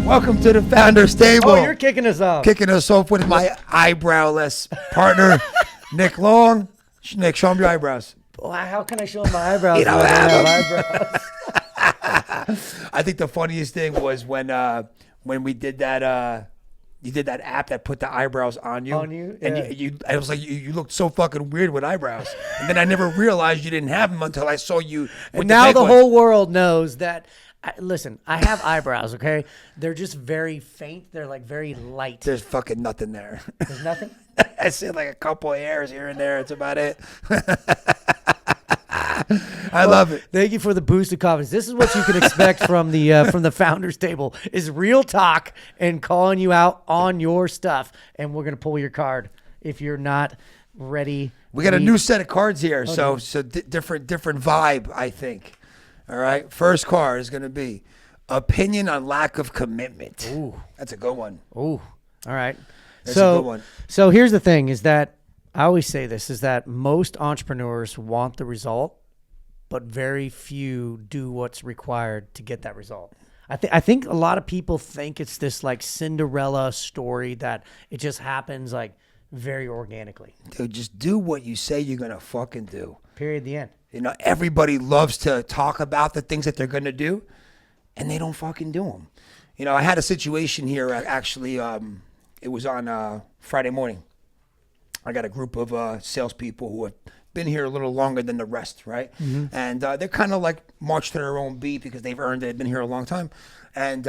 Welcome to the Founders Table. Oh, you're kicking us off. Kicking us off with my eyebrowless partner, Nick Long. Nick, show him your eyebrows. Well, how can I show him my eyebrows? You don't when I have eyebrows. I think the funniest thing was when we did that. You did that app that put the eyebrows on you. On you? And Yeah. you I was like, you looked so fucking weird with eyebrows. And then I never realized you didn't have them until I saw you. And now the whole world knows that. Listen, I have eyebrows, okay? They're just very faint. They're like very light. There's fucking nothing there. There's nothing? I see like a couple of hairs here and there. It's about it. I love it. Thank you for the boost of confidence. This is what you can expect from the Founders Table is real talk and calling you out on your stuff. And we're going to pull your card if you're not ready. We got a new set of cards here. Oh, Different vibe, I think. All right. First card is going to be opinion on lack of commitment. Ooh. That's a good one. Ooh. All right. That's a good one. So here's the thing is that I always say this is that most entrepreneurs want the result, but very few do what's required to get that result. I think a lot of people think it's this like Cinderella story that it just happens like very organically. Dude, just do what you say you're going to fucking do. Period. The end. You know, everybody loves to talk about the things that they're going to do, and they don't fucking do them. You know, I had a situation here, actually, it was on Friday morning. I got a group of salespeople who have been here a little longer than the rest, right? Mm-hmm. And they're kind of like march to their own beat because they've earned it. They've been here a long time. And,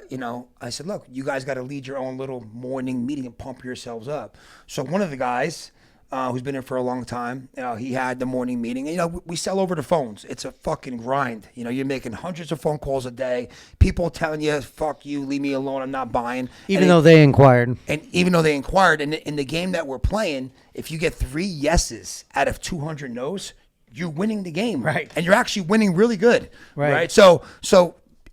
you know, I said, look, you guys got to lead your own little morning meeting and pump yourselves up. So one of the guys who's been here for a long time, he had the morning meeting. And, you know, we sell over the phones. It's a fucking grind. You know, you're making hundreds of phone calls a day. People telling you, fuck you, leave me alone, I'm not buying. Even though they inquired. And even though they inquired, and in the game that we're playing, if you get 3 yeses out of 200 no's, you're winning the game. Right. And you're actually winning really good. Right. So,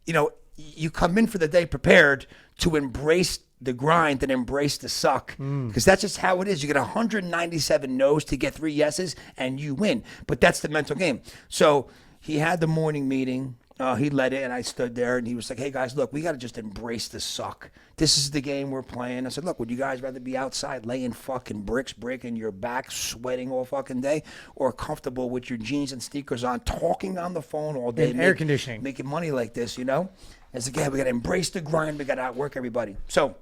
you know, you come in for the day prepared to embrace the grind and embrace the suck, because that's just how it is. You get 197 no's to get 3 yeses and you win, but that's the mental game. So he had the morning meeting, he led it, and I stood there and he was like, hey guys, look, we got to just embrace the suck. This is the game we're playing. I said, look, would you guys rather be outside laying fucking bricks, breaking your back, sweating all fucking day, or comfortable with your jeans and sneakers on, talking on the phone all day, air conditioning, making money like this, you know? It's like, yeah, we got to embrace the grind. We got to outwork everybody. So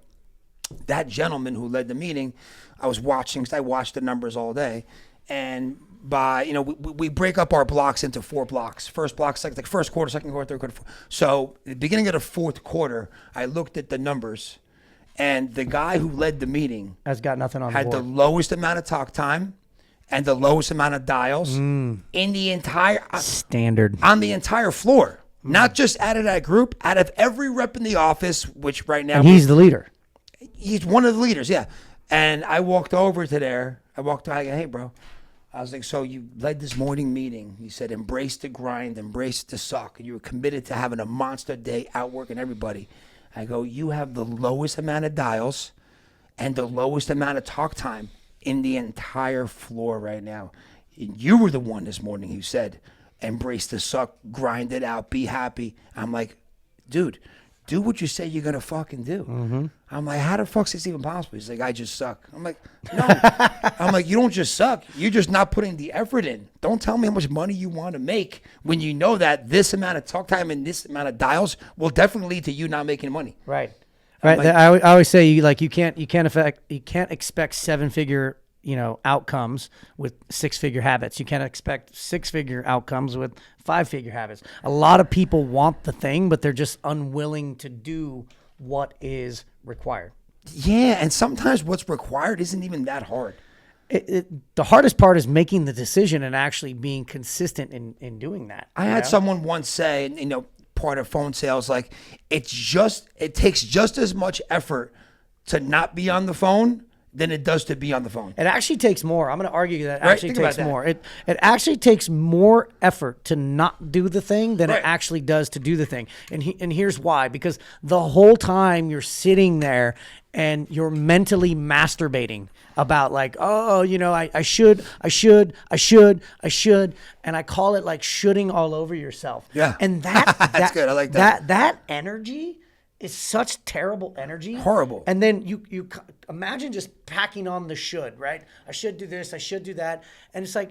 that gentleman who led the meeting, I was watching, because I watched the numbers all day. And by, you know, we break up our blocks into 4 blocks. First block, like first quarter, second quarter, third quarter. So at the beginning of the fourth quarter, I looked at the numbers, and the guy who led the meeting has got nothing on had the board. the lowest amount of talk time and the lowest amount of dials in the entire standard on the entire floor. Not just out of that group, out of every rep in the office, which right now... And he's the leader. He's one of the leaders, yeah. And I walked over to there. I walked by, I go, hey, bro. I was like, so you led this morning meeting. You said, embrace the grind, embrace the suck. And you were committed to having a monster day, outworking everybody. I go, you have the lowest amount of dials and the lowest amount of talk time in the entire floor right now. You were the one this morning who said, embrace the suck, grind it out, be happy. I'm like, dude, do what you say you're going to fucking do. Mm-hmm. I'm like, how the fuck is this even possible? He's like, I just suck. I'm like, no. I'm like, you don't just suck. You're just not putting the effort in. Don't tell me how much money you want to make when you know that this amount of talk time and this amount of dials will definitely lead to you not making money. Right. Right. Like, I always say you can't expect 7-figure outcomes with 6-figure habits. You can't expect 6-figure outcomes with 5-figure habits. A lot of people want the thing, but they're just unwilling to do what is required. Yeah, and sometimes what's required isn't even that hard. The hardest part is making the decision and actually being consistent in doing that. I had someone once say, part of phone sales, like it takes just as much effort to not be on the phone than it does to be on the phone. It actually takes more. I'm going to argue that it Right? actually Think takes about that. more. It actually takes more effort to not do the thing than Right. it actually does to do the thing. And here's why. Because the whole time you're sitting there and you're mentally masturbating about like, oh, I should. And I call it like shoulding all over yourself. Yeah. And that, That's good. I like that. That energy is such terrible energy. Horrible. And then you imagine just packing on the should, right? I should do this, I should do that. And it's like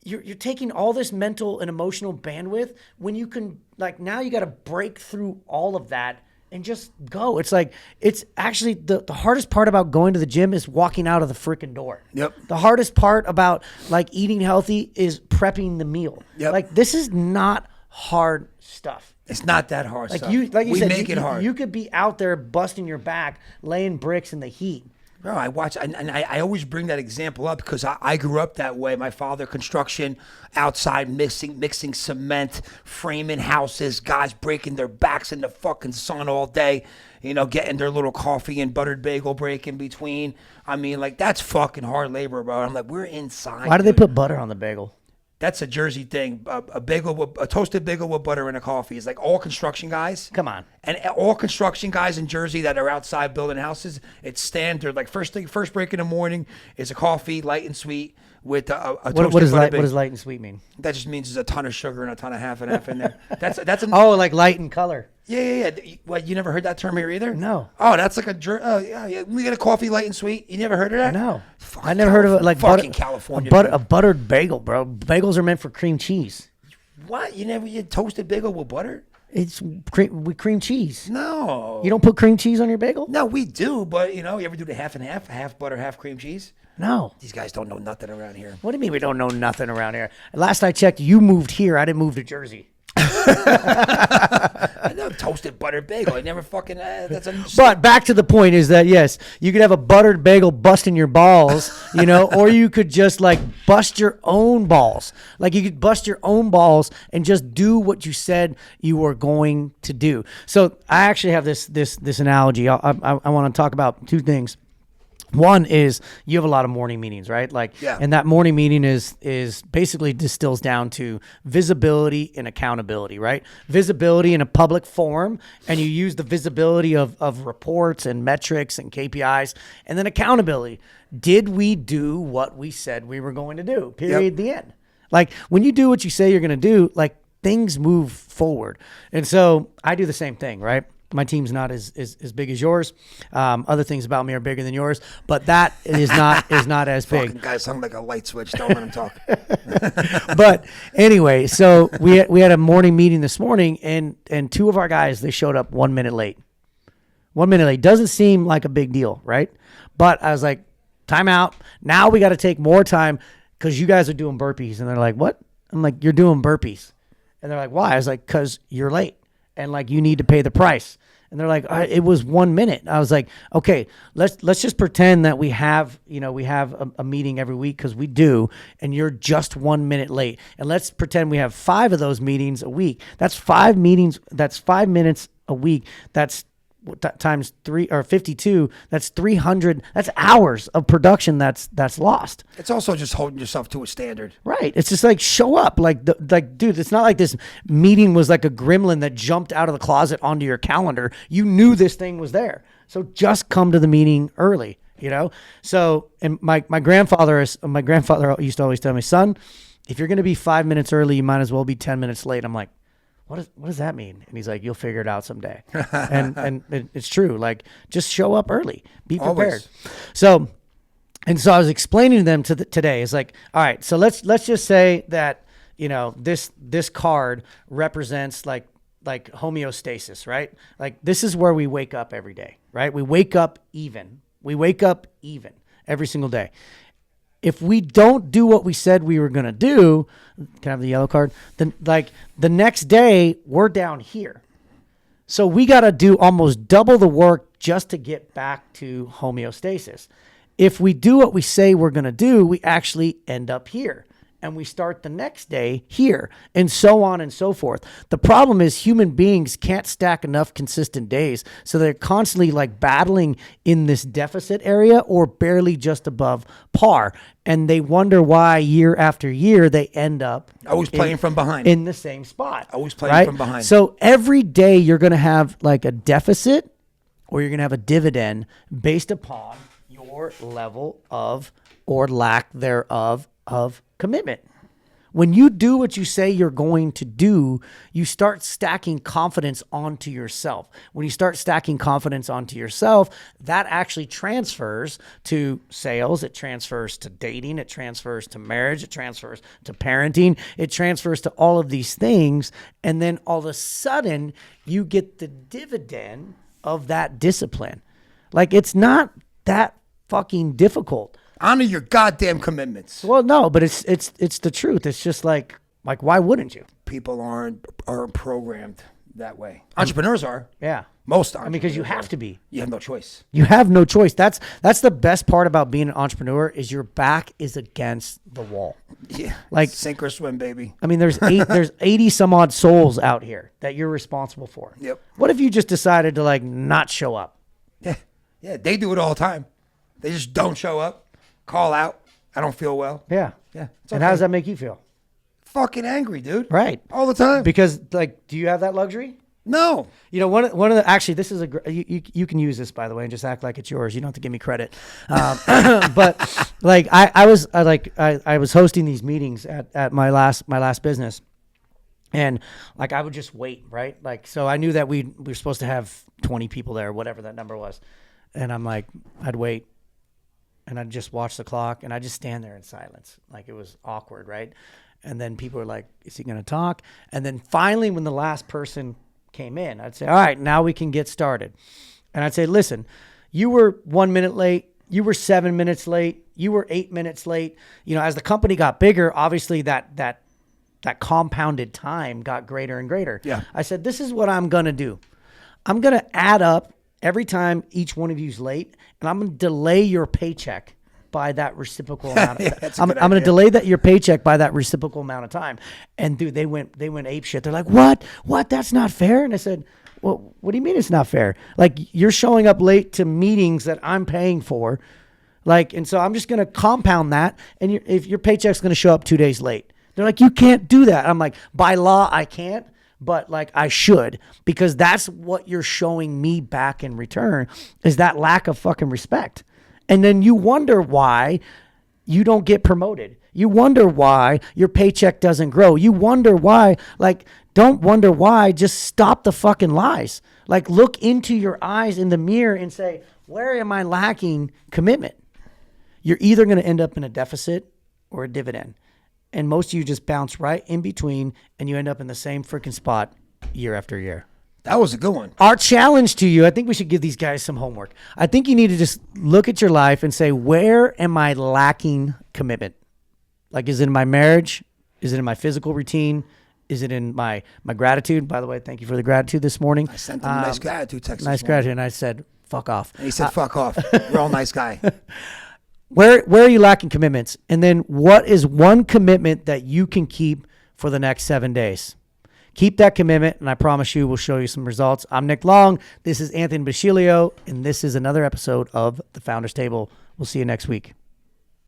you're taking all this mental and emotional bandwidth when you can, like, now you got to break through all of that and just go. It's like, it's actually the hardest part about going to the gym is walking out of the freaking door. Yep. The hardest part about like eating healthy is prepping the meal. Yep. Like, this is not hard stuff. It's not that hard Like stuff. you we said, make it hard. You could be out there busting your back, laying bricks in the heat. Bro, I watch, and I always bring that example up because I grew up that way. My father, construction, outside mixing cement, framing houses, guys breaking their backs in the fucking sun all day, you know, getting their little coffee and buttered bagel break in between. I mean, like, that's fucking hard labor, bro. I'm like, we're inside. Why do they put butter on the bagel? That's a Jersey thing. A toasted bagel with butter and a coffee is like all construction guys. Come on. And all construction guys in Jersey that are outside building houses, it's standard. Like first break in the morning is a coffee, light and sweet, with a toasted What does butter light? bagel. What does light and sweet mean? That just means there's a ton of sugar and a ton of half and half in there. That's a Oh, like light in color. yeah. What, you never heard that term here either? No. Oh, that's like yeah. We get a coffee, light and sweet. You never heard of that? No. Fucking I never heard of it. Like fucking butter, California. a buttered bagel, bro. Bagels are meant for cream cheese. What? You never eat toasted bagel with butter? It's with cream cheese. No. You don't put cream cheese on your bagel? No, we do, but you know, you ever do the half and half, half butter, half cream chease? No. These guys don't know nothing around here. What do you mean we don't know nothing around here? Last I checked, you moved here. I didn't move to Jersey. I know toasted buttered bagel. I never fucking. That's a. But back to the point is that, yes, you could have a buttered bagel busting your balls, you know, or you could just like bust your own balls. Like, you could bust your own balls and just do what you said you were going to do. So I actually have this analogy. I want to talk about two things. One is you have a lot of morning meetings, right? Like, yeah. And that morning meeting is basically distills down to visibility and accountability, right? Visibility in a public forum, and you use the visibility of reports and metrics and KPIs, and then accountability. Did we do what we said we were going to do? Period. Yep. The end. Like, when you do what you say you're going to do, like, things move forward. And so I do the same thing, right? My team's not as big as yours. Other things about me are bigger than yours, but that is not as big. Fucking guys hung like a light switch. Don't let him talk. But anyway, so we had a morning meeting this morning, and two of our guys, they showed up 1 minute late. 1 minute late doesn't seem like a big deal, right? But I was like, time out. Now we got to take more time because you guys are doing burpees, and they're like, what? I'm like, you're doing burpees, and they're like, why? I was like, because you're late. And like, you need to pay the price. And they're like, it was 1 minute. I was like, okay, let's just pretend that we have a meeting every week, because we do, and you're just 1 minute late. And let's pretend we have 5 of those meetings a week. That's 5 meetings. That's 5 minutes a week. That's times 3 or 52. That's 300. That's hours of production that's lost. It's also just holding yourself to a standard. Right. It's just like, show up. Like, dude, it's not like this meeting was like a gremlin that jumped out of the closet onto your calendar. You knew this thing was there. So just come to the meeting early, you know? So, and my grandfather used to always tell me, son, if you're going to be 5 minutes early, you might as well be 10 minutes late. I'm like, what does that mean? And he's like, you'll figure it out someday. and it's true. Like, just show up early. Be prepared. Always. So I was explaining to them today. It's like, all right, so let's just say that, you know, this card represents like homeostasis, right? Like, this is where we wake up every day, right? We wake up even. Every single day. If we don't do what we said we were going to do, can I have the yellow card? Then, like, the next day, we're down here. So we got to do almost double the work just to get back to homeostasis. If we do what we say we're going to do, we actually end up here. And we start the next day here, and so on and so forth. The problem is human beings can't stack enough consistent days, so they're constantly like battling in this deficit area or barely just above par. And they wonder why year after year they end up always playing from behind in the same spot. Always playing from behind. So every day you're going to have like a deficit, or you're going to have a dividend based upon your level of, or lack thereof, of commitment. When you do what you say you're going to do, you start stacking confidence onto yourself. When you start stacking confidence onto yourself, that actually transfers to sales. It transfers to dating. It transfers to marriage. It transfers to parenting. It transfers to all of these things. And then all of a sudden, you get the dividend of that discipline. Like, it's not that fucking difficult. Honor your goddamn commitments. Well, no, but it's the truth. It's just like why wouldn't you? People aren't programmed that way. Entrepreneurs are. Yeah. Most I mean, because you have to be. You have no choice. You have no choice. That's the best part about being an entrepreneur is your back is against the wall. Yeah. Like, sink or swim, baby. I mean, there's 80 some odd souls out here that you're responsible for. Yep. What if you just decided to like not show up? Yeah. Yeah. They do it all the time. They just don't show up. Call out. I don't feel well. Yeah. Yeah. And how does that make you feel? Fucking angry, dude. Right. All the time. Because like, do you have that luxury? No. You know, one of the actually, this is you can use this, by the way, and just act like it's yours. You don't have to give me credit. But like I was hosting these meetings at my last business, and like I would just wait, right? Like, so I knew that we were supposed to have 20 people there, whatever that number was, and I'm like, I'd wait, and I'd just watch the clock, and I'd just stand there in silence, like it was awkward, right? And then people were like, "Is he going to talk?" And then finally, when the last person came in, I'd say, all right, now we can get started. And I'd say, listen, you were 1 minute late. You were 7 minutes late. You were 8 minutes late. You know, as the company got bigger, obviously that compounded time got greater and greater. Yeah. I said, this is what I'm going to do. I'm going to add up every time each one of you's late, and I'm going to delay your paycheck by that reciprocal amount of time. I'm going to delay your paycheck by that reciprocal amount of time. And dude, they went ape shit. They're like, what? That's not fair. And I said, well, what do you mean it's not fair? Like, you're showing up late to meetings that I'm paying for. Like, and so I'm just going to compound that. And if your paycheck's going to show up 2 days late, they're like, you can't do that. I'm like, by law, I can't. But like I should, because that's what you're showing me back in return is that lack of fucking respect. And then you wonder why you don't get promoted. You wonder why your paycheck doesn't grow. You wonder why, like, don't wonder why, just stop the fucking lies. Like, look into your eyes in the mirror and say, where am I lacking commitment? You're either going to end up in a deficit or a dividend. And most of you just bounce right in between and you end up in the same freaking spot year after year. That was a good one. Our challenge to you, I think we should give these guys some homework. I think you need to just look at your life and say, where am I lacking commitment? Like, is it in my marriage? Is it in my physical routine? Is it in my gratitude? By the way, thank you for the gratitude this morning. I sent him a nice gratitude text. Nice gratitude. And I said, fuck off. And he said, fuck off. Real nice guy. Where are you lacking commitments? And then what is one commitment that you can keep for the next 7 days? Keep that commitment, and I promise you we'll show you some results. I'm Nick Long. This is Anthony Bashilio, and this is another episode of The Founders Table. We'll see you next week.